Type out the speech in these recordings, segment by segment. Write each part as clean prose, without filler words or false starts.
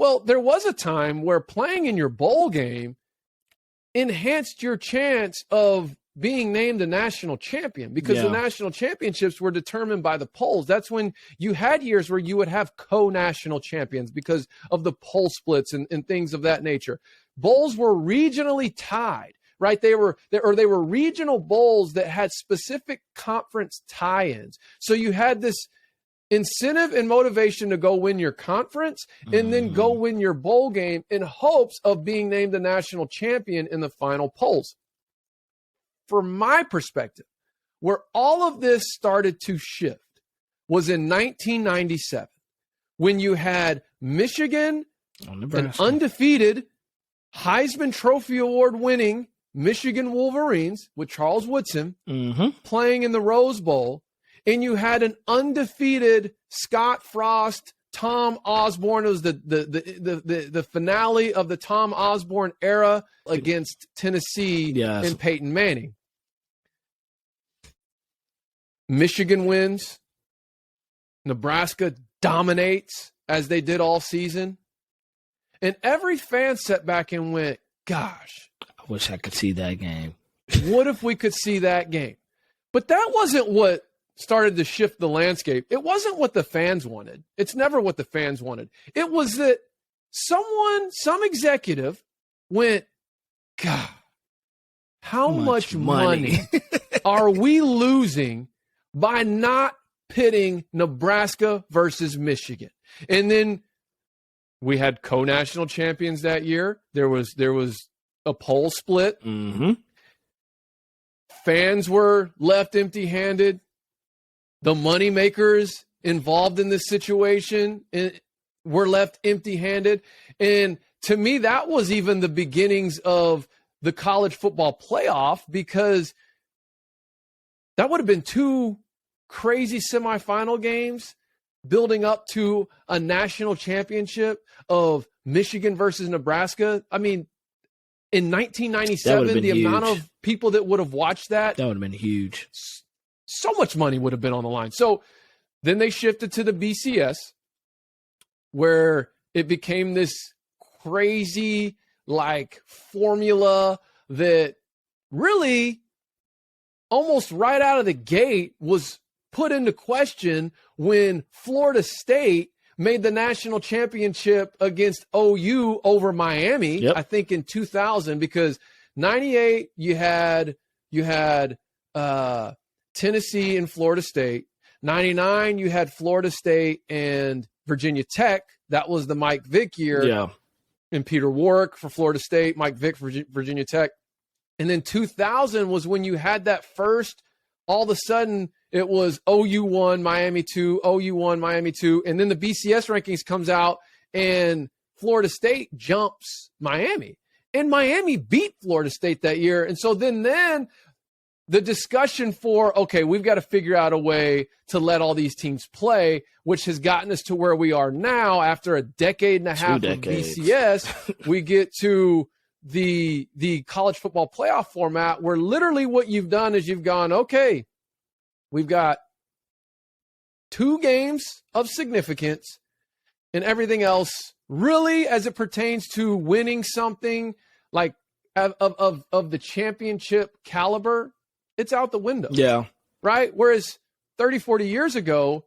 Well, there was a time where playing in your bowl game enhanced your chance of being named a national champion, because the national championships were determined by the polls. That's when you had years where you would have co-national champions because of the poll splits and things of that nature. Bowls were regionally tied, right? They were regional bowls that had specific conference tie-ins. So you had this incentive and motivation to go win your conference and then go win your bowl game in hopes of being named a national champion in the final polls. From my perspective, where all of this started to shift was in 1997, when you had Michigan, an undefeated Heisman Trophy Award winning Michigan Wolverines with Charles Woodson playing in the Rose Bowl, and you had an undefeated Scott Frost, Tom Osborne. It was the finale of the Tom Osborne era against Tennessee and Peyton Manning. Michigan wins. Nebraska dominates as they did all season. And every fan sat back and went, gosh. I wish I could see that game. What if we could see that game? But that wasn't what started to shift the landscape. It wasn't what the fans wanted. It's never what the fans wanted. It was that some executive went, God, how much money are we losing by not pitting Nebraska versus Michigan? And then we had co-national champions that year. There was a poll split. Fans were left empty-handed. The moneymakers involved in this situation were left empty-handed. And to me, that was even the beginnings of the college football playoff, because that would have been two crazy semifinal games building up to a national championship of Michigan versus Nebraska. I mean, in 1997, the amount of people that would have watched that would have been huge. So much money would have been on the line. So then they shifted to the BCS, where it became this crazy formula that really almost right out of the gate was put into question when Florida State made the national championship against OU over Miami, I think in 2000, because 98 you had Tennessee and Florida State. 99 you had Florida State and Virginia Tech. That was the Mike Vick year. Yeah. And Peter Warwick for Florida State, Mike Vick for Virginia Tech. And then 2000 was when you had that first, all of a sudden it was OU 1, Miami 2, OU 1, Miami 2. And then the BCS rankings comes out and Florida State jumps Miami. And Miami beat Florida State that year. And so then the discussion for, okay, we've got to figure out a way to let all these teams play, which has gotten us to where we are now after a decade and a half of BCS. We get to the college football playoff format, where literally what you've done is you've gone, okay, we've got 2 games of significance, and everything else really, as it pertains to winning something like of the championship caliber, it's out the window. Yeah. Right? Whereas 30, 40 years ago,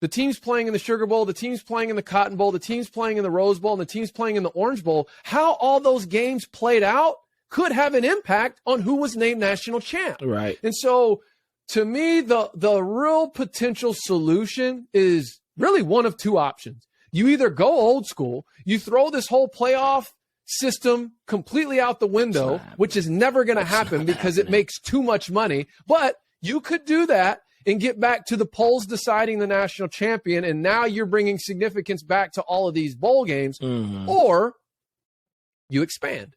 the teams playing in the Sugar Bowl, the teams playing in the Cotton Bowl, the teams playing in the Rose Bowl, and the teams playing in the Orange Bowl, how all those games played out could have an impact on who was named national champ. Right. And so, to me, the real potential solution is really one of 2 options. You either go old school, you throw this whole playoff system completely out the window, which is never going to happen because it makes too much money. But you could do that and get back to the polls deciding the national champion, and now you're bringing significance back to all of these bowl games, or you expand.